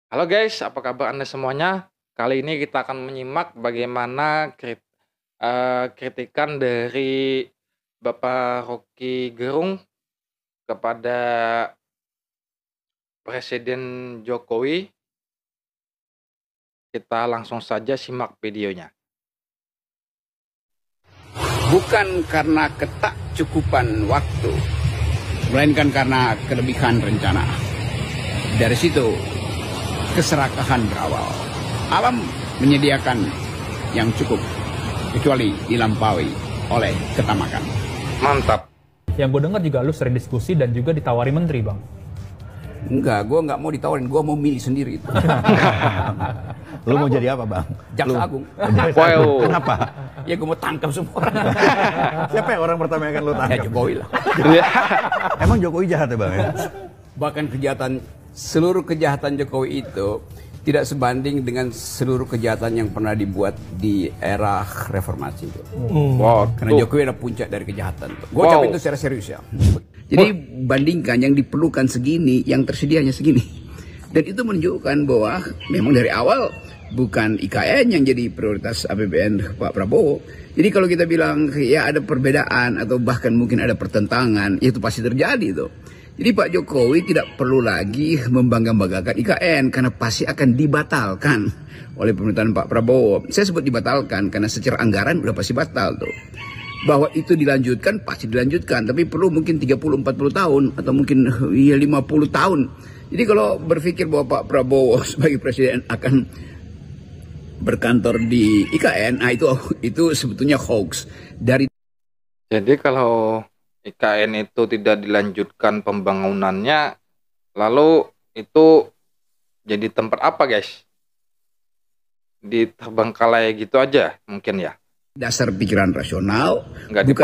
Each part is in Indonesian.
Halo guys, apa kabar Anda semuanya? Kali ini kita akan menyimak bagaimana kritikan dari Bapak Rocky Gerung kepada Presiden Jokowi. Kita langsung saja simak videonya. Bukan karena ketakcukupan waktu, melainkan karena kelebihan rencana. Dari situ, keserakahan berawal. Alam menyediakan yang cukup, kecuali dilampaui oleh ketamakan. Mantap. Yang gue dengar juga lu sering diskusi dan juga ditawari menteri, Bang. Enggak, gue nggak mau ditawarin, gue mau milih sendiri itu. Lu mau jadi apa, Bang? Jaksa Agung. Wow. Kenapa? Ya gue mau tangkap semua orang. Siapa yang orang pertama yang akan lu Ya tangkap? Jokowi lah. Emang Jokowi jahat ya, Bang? Ya? Bahkan seluruh kejahatan Jokowi itu tidak sebanding dengan seluruh kejahatan yang pernah dibuat di era reformasi itu. Wow. Karena Jokowi adalah puncak dari kejahatan. Gue ucap itu secara serius ya. Jadi bandingkan yang diperlukan segini, yang tersedianya segini. Dan itu menunjukkan bahwa memang dari awal bukan IKN yang jadi prioritas APBN Pak Prabowo. Jadi kalau kita bilang ya ada perbedaan atau bahkan mungkin ada pertentangan, itu pasti terjadi tuh. Jadi Pak Jokowi tidak perlu lagi membangga-banggakan IKN karena pasti akan dibatalkan oleh pemerintahan Pak Prabowo. Saya sebut dibatalkan karena secara anggaran udah pasti batal tuh. Bahwa itu dilanjutkan, pasti dilanjutkan. Tapi perlu mungkin 30-40 tahun atau mungkin ya 50 tahun. Jadi kalau berpikir bahwa Pak Prabowo sebagai presiden akan berkantor di IKN, nah itu sebetulnya hoax. Jadi kalau IKN itu tidak dilanjutkan pembangunannya, lalu itu jadi tempat apa guys? Di terbengkalai gitu aja mungkin ya? Dasar pikiran rasional, Nggak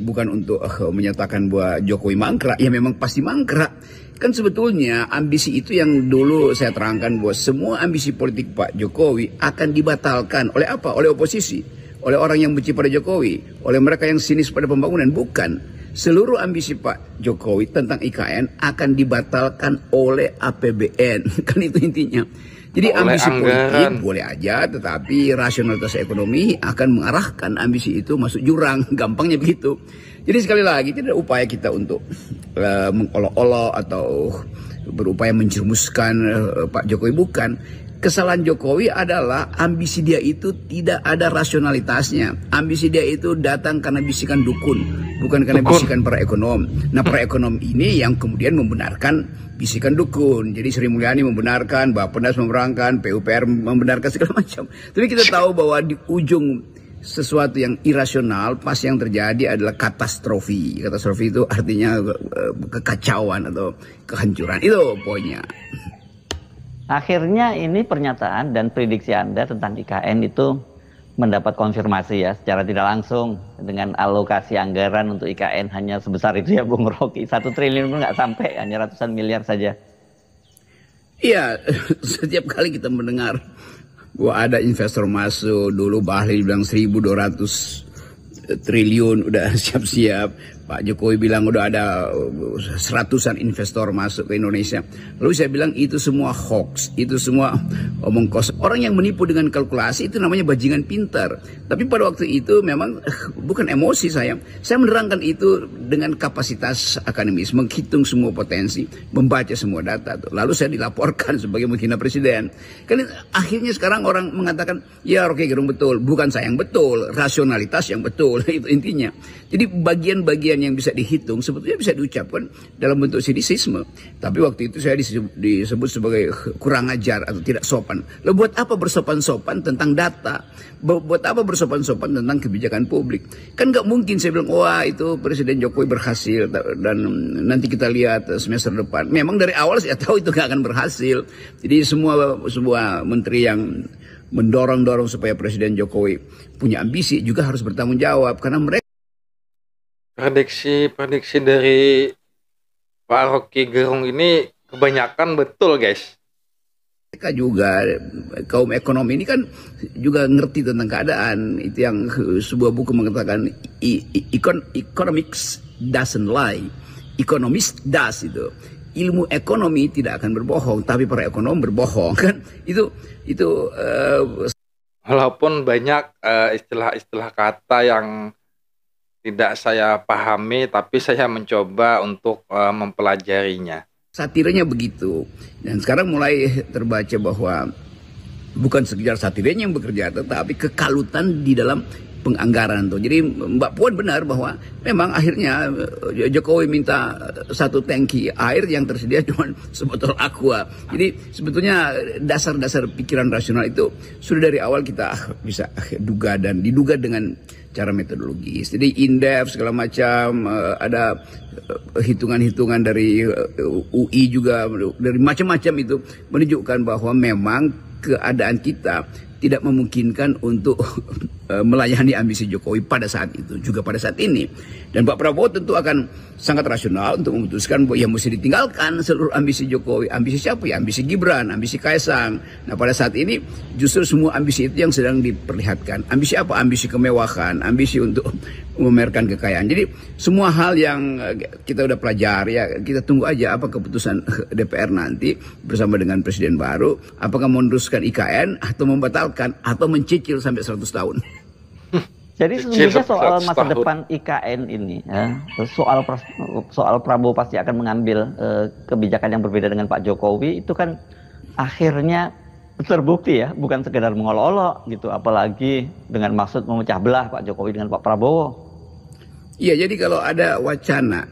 bukan untuk menyatakan bahwa Jokowi mangkrak. Ya memang pasti mangkrak. Kan sebetulnya ambisi itu yang dulu saya terangkan bahwa semua ambisi politik Pak Jokowi akan dibatalkan oleh apa? Oleh oposisi, oleh orang yang benci pada Jokowi, oleh mereka yang sinis pada pembangunan. Bukan. Seluruh ambisi Pak Jokowi tentang IKN akan dibatalkan oleh APBN. Kan itu intinya. Jadi oleh ambisi anggaran. politik boleh aja, tetapi rasionalitas ekonomi akan mengarahkan ambisi itu masuk jurang. Gampangnya begitu. Jadi sekali lagi tidak ada upaya kita untuk mengolok-olok atau berupaya menjerumuskan Pak Jokowi, bukan. Kesalahan Jokowi adalah ambisi dia itu tidak ada rasionalitasnya. Ambisi dia itu datang karena bisikan dukun, bukan karena bisikan para ekonom. Nah, para ekonom ini yang kemudian membenarkan bisikan dukun. Jadi Sri Mulyani membenarkan, Bappenas membenarkan, PUPR membenarkan segala macam. Tapi kita tahu bahwa di ujung sesuatu yang irasional pas yang terjadi adalah katastrofi. Katastrofi itu artinya kekacauan atau kehancuran. Itu poinnya. Akhirnya ini pernyataan dan prediksi Anda tentang IKN itu mendapat konfirmasi ya secara tidak langsung dengan alokasi anggaran untuk IKN hanya sebesar itu ya Bung Rocky. 1 triliun pun nggak sampai, hanya ratusan miliar saja. Iya, setiap kali kita mendengar bahwa ada investor masuk, dulu Bahlil bilang 1.200 triliun udah siap-siap. Pak Jokowi bilang udah ada seratusan investor masuk ke Indonesia. Lalu saya bilang itu semua hoax, itu semua omong kosong. Orang yang menipu dengan kalkulasi itu namanya bajingan pintar. Tapi pada waktu itu memang bukan emosi saya. Saya menerangkan itu dengan kapasitas akademis, menghitung semua potensi, membaca semua data. Lalu saya dilaporkan sebagai menghina presiden. Kan akhirnya sekarang orang mengatakan, ya Rocky Gerung betul, bukan saya yang betul, rasionalitas yang betul. Itu intinya. Jadi bagian-bagian yang bisa dihitung sebetulnya bisa diucapkan dalam bentuk sidisisme. Tapi waktu itu saya disebut sebagai kurang ajar atau tidak sopan. Lalu buat apa bersopan-sopan tentang data? Buat apa bersopan-sopan tentang kebijakan publik? Kan nggak mungkin saya bilang, wah itu Presiden Jokowi berhasil dan nanti kita lihat semester depan. Memang dari awal saya tahu itu nggak akan berhasil. Jadi semua menteri yang mendorong-dorong supaya Presiden Jokowi punya ambisi juga harus bertanggung jawab karena mereka Prediksi dari Pak Rocky Gerung ini kebanyakan betul guys. mereka juga kaum ekonomi ini kan juga ngerti tentang keadaan. Itu yang sebuah buku mengatakan economics doesn't lie, economist does itu. ilmu ekonomi tidak akan berbohong, tapi para ekonom berbohong kan. Itu Walaupun banyak istilah-istilah kata yang tidak saya pahami, tapi saya mencoba untuk mempelajarinya. satirnya begitu. Dan sekarang mulai terbaca bahwa bukan sekedar satirnya yang bekerja, tetapi kekalutan di dalam penganggaran tuh. Jadi Mbak Puan benar bahwa memang akhirnya Jokowi minta 1 tangki air yang tersedia cuma sebotol aqua. Jadi sebetulnya dasar-dasar pikiran rasional itu sudah dari awal kita bisa duga dan diduga dengan cara metodologis. Jadi indef segala macam, ada hitungan-hitungan dari UI juga, dari macam-macam itu menunjukkan bahwa memang keadaan kita tidak memungkinkan untuk melayani ambisi Jokowi pada saat itu, juga pada saat ini. Dan Pak Prabowo tentu akan sangat rasional untuk memutuskan bahwa ya mesti ditinggalkan seluruh ambisi Jokowi. Ambisi siapa ya? Ambisi Gibran, ambisi Kaisang. Nah pada saat ini justru semua ambisi itu yang sedang diperlihatkan. Ambisi apa? Ambisi kemewahan, ambisi untuk memamerkan kekayaan. Jadi semua hal yang kita udah pelajari, ya kita tunggu aja apa keputusan DPR nanti bersama dengan Presiden baru. Apakah meneruskan IKN atau membatalkan atau mencicil sampai 100 tahun. Jadi sesungguhnya soal masa depan IKN ini, ya, soal Prabowo pasti akan mengambil kebijakan yang berbeda dengan Pak Jokowi, itu kan akhirnya terbukti ya, bukan sekedar mengolok-olok gitu, apalagi dengan maksud memecah belah Pak Jokowi dengan Pak Prabowo. Iya, jadi kalau ada wacana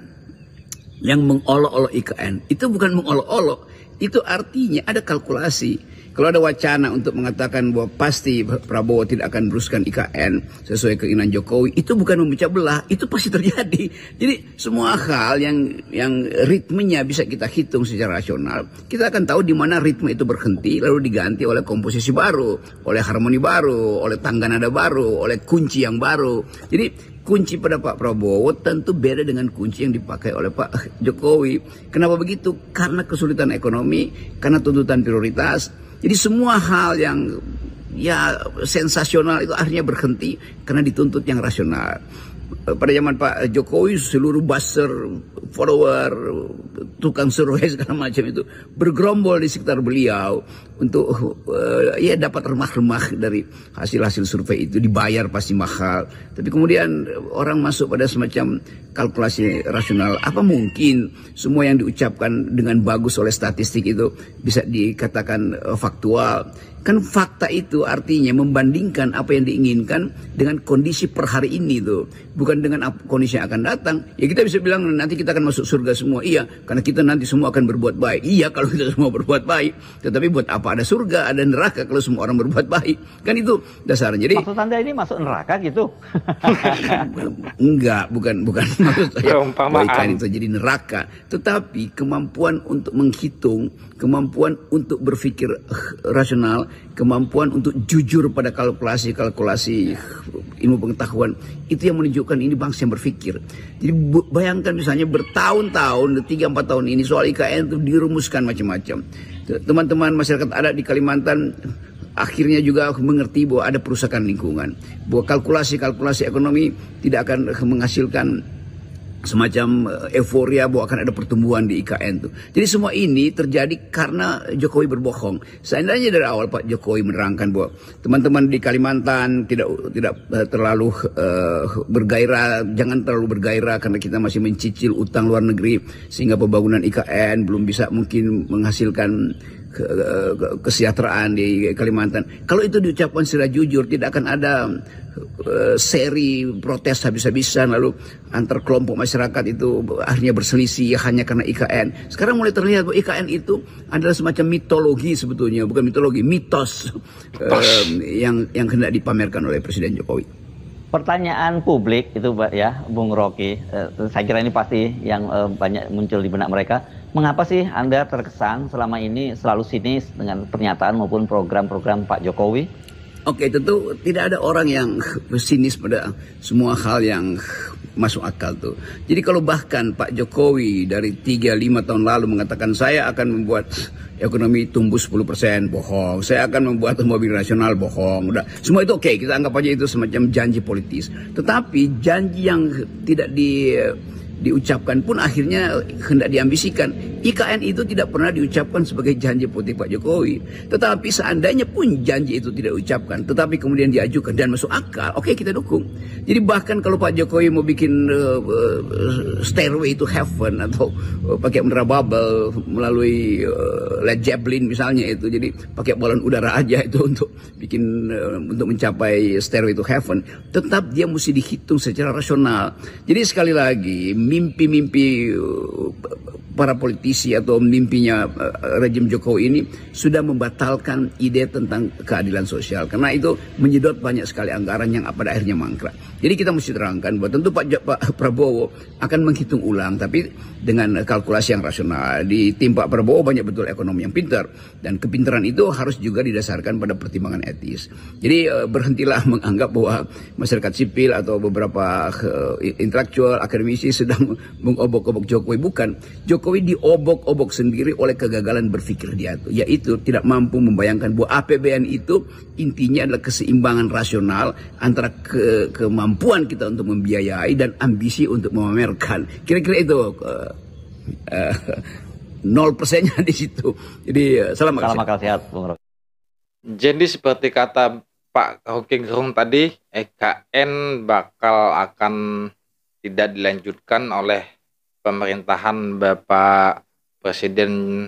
yang mengolok-olok IKN, itu bukan mengolok-olok, itu artinya ada kalkulasi. Kalau ada wacana untuk mengatakan bahwa pasti Prabowo tidak akan meneruskan IKN sesuai keinginan Jokowi, itu bukan memecah belah, itu pasti terjadi. Jadi semua hal yang ritmenya bisa kita hitung secara rasional, kita akan tahu di mana ritme itu berhenti lalu diganti oleh komposisi baru, oleh harmoni baru, oleh tangga nada baru, oleh kunci yang baru. Jadi kunci pada Pak Prabowo tentu beda dengan kunci yang dipakai oleh Pak Jokowi. Kenapa begitu? Karena kesulitan ekonomi, karena tuntutan prioritas. Jadi semua hal yang ya sensasional itu akhirnya berhenti karena dituntut yang rasional. Pada zaman Pak Jokowi seluruh buzzer, follower, tukang survei segala macam itu bergerombol di sekitar beliau untuk ya dapat remah-remah dari hasil-hasil survei itu, dibayar pasti mahal. Tapi kemudian orang masuk pada semacam kalkulasi rasional. Apa mungkin semua yang diucapkan dengan bagus oleh statistik itu bisa dikatakan faktual? Kan fakta itu artinya membandingkan apa yang diinginkan dengan kondisi per hari ini tuh. Bukan dengan kondisi yang akan datang. Ya kita bisa bilang nanti kita akan masuk surga semua. Iya, karena kita nanti semua akan berbuat baik. Iya kalau kita semua berbuat baik. Tetapi buat apa ada surga, ada neraka kalau semua orang berbuat baik? Kan itu dasarnya. Jadi maksud Anda ini masuk neraka gitu? Enggak, bukan maksud saya Perumpamaan. itu jadi neraka. Tetapi kemampuan untuk menghitung, kemampuan untuk berpikir rasional, kemampuan untuk jujur pada kalkulasi ilmu pengetahuan, itu yang menunjukkan ini bangsa yang berpikir. Jadi bayangkan misalnya bertahun-tahun, 3-4 tahun ini soal IKN itu dirumuskan macam-macam. Teman-teman masyarakat adat di Kalimantan akhirnya juga mengerti bahwa ada perusakan lingkungan, bahwa kalkulasi ekonomi tidak akan menghasilkan semacam euforia bahwa akan ada pertumbuhan di IKN tuh. Jadi semua ini terjadi karena Jokowi berbohong. Seandainya dari awal Pak Jokowi menerangkan bahwa teman-teman di Kalimantan tidak terlalu bergairah, jangan terlalu bergairah karena kita masih mencicil utang luar negeri sehingga pembangunan IKN belum bisa mungkin menghasilkan kesejahteraan di Kalimantan. Kalau itu diucapkan secara jujur, tidak akan ada seri protes habis-habisan lalu antar kelompok masyarakat itu akhirnya berselisih hanya karena IKN. Sekarang mulai terlihat bahwa IKN itu adalah semacam mitologi sebetulnya, bukan mitologi, mitos yang hendak dipamerkan oleh Presiden Jokowi. Pertanyaan publik itu ya Bung Rocky, saya kira ini pasti yang banyak muncul di benak mereka. Mengapa sih Anda terkesan selama ini selalu sinis dengan pernyataan maupun program-program Pak Jokowi? Oke, tentu tidak ada orang yang sinis pada semua hal yang masuk akal tuh. Jadi kalau bahkan Pak Jokowi dari 3-5 tahun lalu mengatakan saya akan membuat ekonomi tumbuh 10%, bohong. Saya akan membuat mobil nasional, bohong. Udah, semua itu oke, kita anggap aja itu semacam janji politis. Tetapi janji yang tidak diucapkan pun akhirnya hendak diambisikan. IKN itu tidak pernah diucapkan sebagai janji politik Pak Jokowi. Tetapi seandainya pun janji itu tidak diucapkan, tetapi kemudian diajukan dan masuk akal, oke, kita dukung. Jadi bahkan kalau Pak Jokowi mau bikin stairway to heaven atau pakai menara bubble melalui Led Zeppelin misalnya itu, jadi pakai balon udara aja itu untuk bikin untuk mencapai stairway to heaven, tetap dia mesti dihitung secara rasional. Jadi sekali lagi mimpi-mimpi para politisi atau mimpinya rejim Jokowi ini sudah membatalkan ide tentang keadilan sosial, karena itu menyedot banyak sekali anggaran yang pada akhirnya mangkrak. Jadi kita mesti terangkan bahwa tentu Pak Prabowo akan menghitung ulang, tapi dengan kalkulasi yang rasional. Di tim Pak Prabowo banyak betul ekonomi yang pintar, dan kepintaran itu harus juga didasarkan pada pertimbangan etis. Jadi berhentilah menganggap bahwa masyarakat sipil atau beberapa intelektual akademisi sedang mengobok-obok Jokowi. Bukan, Jokowi diobok-obok sendiri oleh kegagalan berpikir dia, yaitu tidak mampu membayangkan bahwa APBN itu intinya adalah keseimbangan rasional antara kemampuan kita untuk membiayai dan ambisi untuk memamerkan. Kira-kira itu 0%-nya di situ. Jadi salam akal sehat, Bung Rocky. Jadi seperti kata Pak Rocky Gerung tadi, EKN bakal akan tidak dilanjutkan oleh pemerintahan Bapak Presiden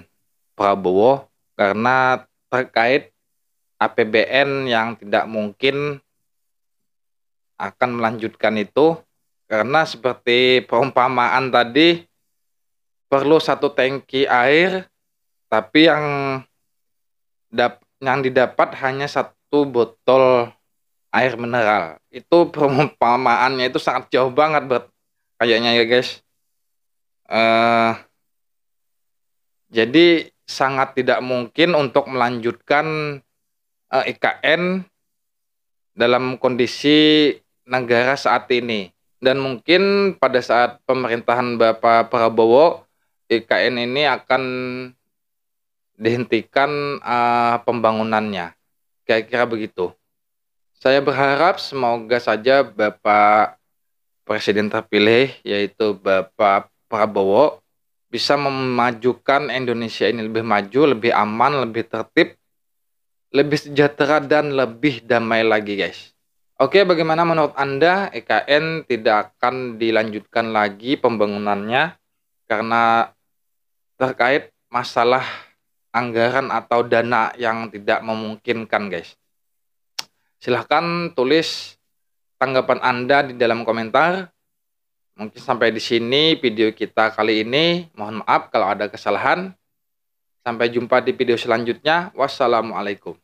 Prabowo karena terkait APBN yang tidak mungkin akan melanjutkan itu, karena seperti perumpamaan tadi, perlu satu tangki air tapi yang didapat hanya satu botol air mineral. Itu perumpamaannya itu sangat jauh banget kayaknya ya guys. Jadi sangat tidak mungkin untuk melanjutkan IKN dalam kondisi negara saat ini. Dan mungkin pada saat pemerintahan Bapak Prabowo, IKN ini akan dihentikan pembangunannya. Kira-kira begitu. Saya berharap semoga saja Bapak Presiden terpilih, yaitu Bapak Prabowo, bisa memajukan Indonesia ini lebih maju, lebih aman, lebih tertib, lebih sejahtera, dan lebih damai lagi guys. Oke, bagaimana menurut Anda? IKN tidak akan dilanjutkan lagi pembangunannya karena terkait masalah anggaran atau dana yang tidak memungkinkan guys. Silahkan tulis tanggapan Anda di dalam komentar. Mungkin sampai di sini video kita kali ini. Mohon maaf kalau ada kesalahan. Sampai jumpa di video selanjutnya. Wassalamualaikum.